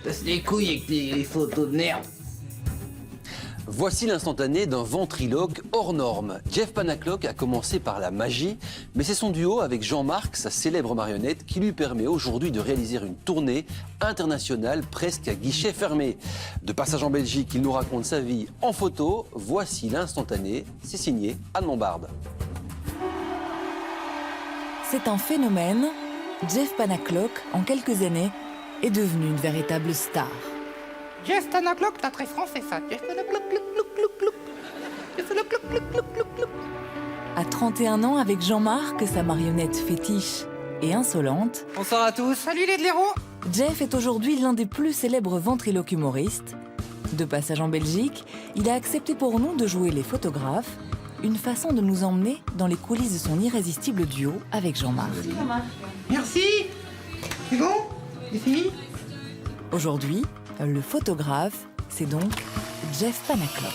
Casse les couilles avec les photos de merde. Voici l'instantané d'un ventriloque hors norme. Jeff Panaclock a commencé par la magie, mais c'est son duo avec Jean-Marc, sa célèbre marionnette, qui lui permet aujourd'hui de réaliser une tournée internationale presque à guichet fermé. De passage en Belgique, il nous raconte sa vie en photo. Voici l'instantané, c'est signé Anne Lombarde. C'est un phénomène. Jeff Panaclock, en quelques années, est devenu une véritable star. Jeff Panaclock, t'as très français ça. Jeff Panaclock, clouc, clouc, clouc, clouc. Jeff Panaclock, clouc, clouc, clouc, clouc. À 31 ans, avec Jean-Marc, sa marionnette fétiche et insolente, Bonsoir à tous. Salut les blaireaux. Jeff est aujourd'hui l'un des plus célèbres ventriloques humoristes. De passage en Belgique, il a accepté pour nous de jouer les photographes, une façon de nous emmener dans les coulisses de son irrésistible duo avec Jean-Marc. Merci. C'est bon? C'est fini? Aujourd'hui, le photographe, c'est donc Jeff Panaclock.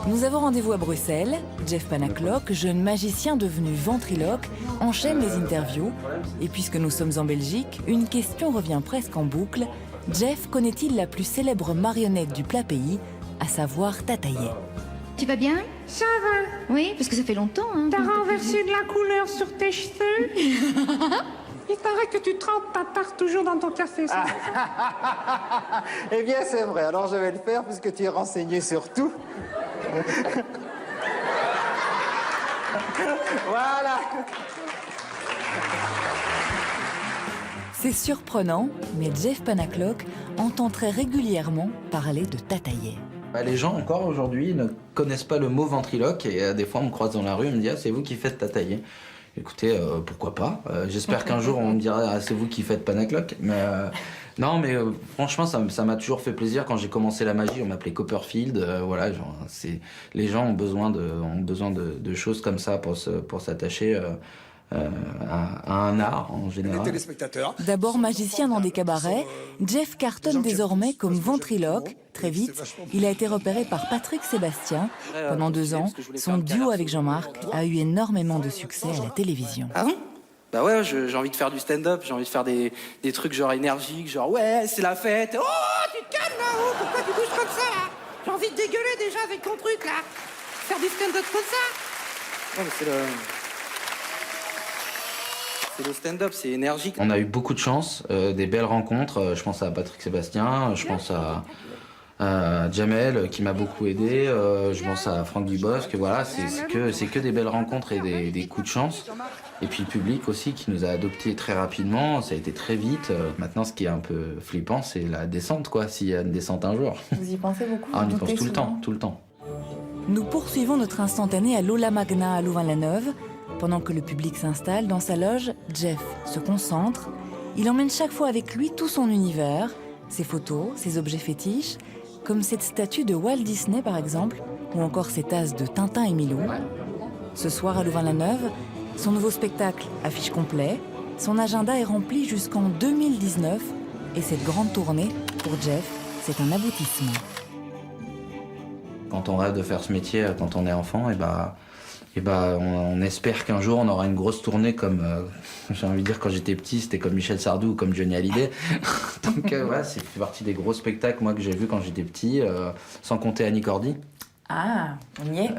Nous avons rendez-vous à Bruxelles. Jeff Panaclock, jeune magicien devenu ventriloque, enchaîne les interviews. Et puisque nous sommes en Belgique, une question revient presque en boucle. Jeff connaît-il la plus célèbre marionnette du plat pays, à savoir Tataillet? Tu vas bien? Ça va. Oui, parce que ça fait longtemps, hein. T'as renversé de la couleur sur tes cheveux. Il paraît que tu trempes ta tarte toujours dans ton café, ça. Eh bien, c'est vrai. Alors, je vais le faire puisque tu es renseigné sur tout. Voilà. C'est surprenant, mais Jeff Panaclock entend très régulièrement parler de Tataillet. Les gens, encore aujourd'hui, ne connaissent pas le mot ventriloque et des fois, on me croise dans la rue et me dit « Ah, c'est vous qui faites Tataillet ». Écoutez, pourquoi pas. J'espère qu'un jour, on me dira « Ah, c'est vous qui faites Panaclock ». Mais non, mais franchement, ça m'a toujours fait plaisir. Quand j'ai commencé la magie, on m'appelait Copperfield. Voilà, genre, les gens ont besoin de choses comme ça pour s'attacher à un art en général. D'abord magicien dans des cabarets, Jeff cartonne désormais comme ventriloque. Très vite, il a été repéré par Patrick Sébastien. Pendant 2 ans, son duo avec Jean-Marc a eu énormément de succès à la télévision. Ah bon? Bah ouais, j'ai envie de faire du stand-up, j'ai envie de faire des trucs genre énergiques, genre ouais, c'est la fête. Oh, Tu te calmes là-haut. Pourquoi tu bouges comme ça là? J'ai envie de dégueuler déjà avec ton truc là. Faire du stand-up comme ça. Ouais, mais c'est le stand-up, c'est énergique. On a eu beaucoup de chance, des belles rencontres. Je pense à Patrick Sébastien, je pense à Jamel qui m'a beaucoup aidé, je pense à Franck Dubosc. Voilà, c'est que des belles rencontres et des coups de chance. Et puis le public aussi qui nous a adoptés très rapidement, ça a été très vite. Maintenant, ce qui est un peu flippant, c'est la descente, quoi, s'il y a une descente un jour. Vous y pensez beaucoup? Ah, on y pense tout le temps, tout le temps. Nous poursuivons notre instantané à l'Aula Magna à Louvain-la-Neuve. Pendant que le public s'installe dans sa loge, Jeff se concentre. Il emmène chaque fois avec lui tout son univers, ses photos, ses objets fétiches, comme cette statue de Walt Disney par exemple, ou encore ces tasses de Tintin et Milou. Ce soir à Louvain-la-Neuve, son nouveau spectacle affiche complet. Son agenda est rempli jusqu'en 2019 et cette grande tournée, pour Jeff, c'est un aboutissement. Quand on rêve de faire ce métier, quand on est enfant, on espère qu'un jour on aura une grosse tournée comme, j'ai envie de dire, quand j'étais petit, c'était comme Michel Sardou ou comme Johnny Hallyday. Donc ouais, c'est fait partie des gros spectacles moi que j'ai vus quand j'étais petit, sans compter Annie Cordy. Ah, on y est.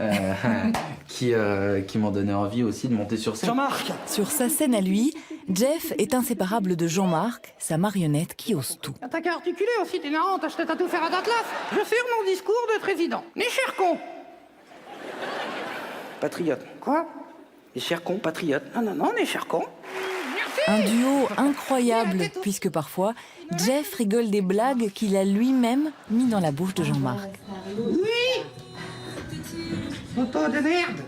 Qui m'ont donné envie aussi de monter sur scène. Jean-Marc! Sur sa scène à lui, Jeff est inséparable de Jean-Marc, sa marionnette qui ose tout. T'as qu'à articuler aussi, t'es marrant, t'as tout faire à d'Atlas. Je fais mon discours de président. Mes chers cons. Patriote. Quoi? Les chers cons, patriotes. Non, mes chers cons. Un duo incroyable, puisque parfois, Jeff rigole des blagues qu'il a lui-même mis dans la bouche de Jean-Marc. Oui. Photo de merde.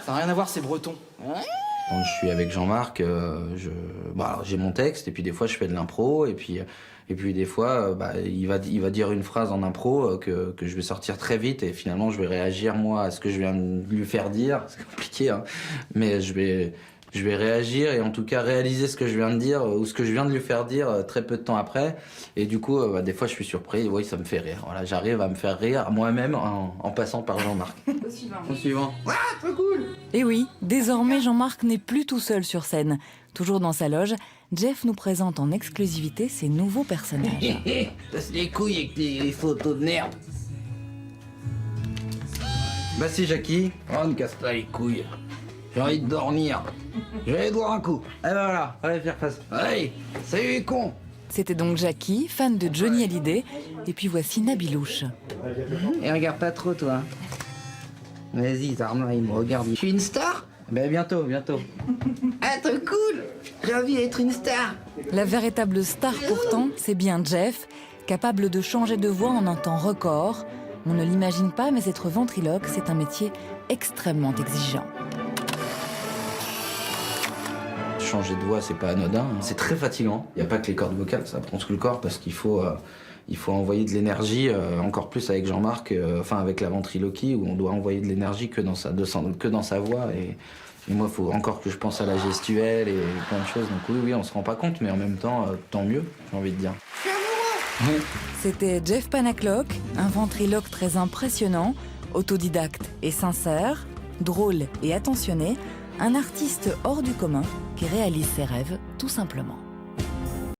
Ça n'a rien à voir, c'est breton. Quand je suis avec Jean-Marc, j'ai mon texte et puis des fois je fais de l'impro et puis des fois il va dire une phrase en impro que je vais sortir très vite et finalement je vais réagir moi à ce que je viens de lui faire dire. C'est compliqué, hein, mais je vais réagir et en tout cas réaliser ce que je viens de dire ou ce que je viens de lui faire dire très peu de temps après. Et du coup, des fois, je suis surpris. Oui, ça me fait rire. Voilà, j'arrive à me faire rire moi-même en passant par Jean-Marc. Au suivant. Ah, trop cool. Et oui, désormais Jean-Marc n'est plus tout seul sur scène. Toujours dans sa loge, Jeff nous présente en exclusivité ses nouveaux personnages. Passe les couilles avec tes photos de merde. Bah si, Jackie. Oh, ne casse pas les couilles. J'ai envie de dormir. Je vais aller boire un coup. Eh ben voilà, on va faire face. Allez, salut les cons. C'était donc Jackie, fan de Johnny Hallyday. Et puis voici Nabilouche. Et regarde pas trop, toi. Vas-y, Zarma, il me regarde. Je suis une star? Ben bientôt. Ah, trop cool. J'ai envie d'être une star. La véritable star pourtant, c'est bien Jeff, capable de changer de voix en un temps record. On ne l'imagine pas, mais être ventriloque, c'est un métier extrêmement exigeant. Changer de voix, c'est pas anodin. C'est très fatigant. Il n'y a pas que les cordes vocales, ça prend tout le corps parce qu'il faut envoyer de l'énergie, encore plus avec Jean-Marc, avec la ventriloquie, où on doit envoyer de l'énergie que dans sa voix. Et moi, il faut encore que je pense à la gestuelle et plein de choses. Donc oui, on se rend pas compte, mais en même temps, tant mieux, j'ai envie de dire. C'était Jeff Panaclock, un ventriloque très impressionnant, autodidacte et sincère, drôle et attentionné, un artiste hors du commun qui réalise ses rêves tout simplement.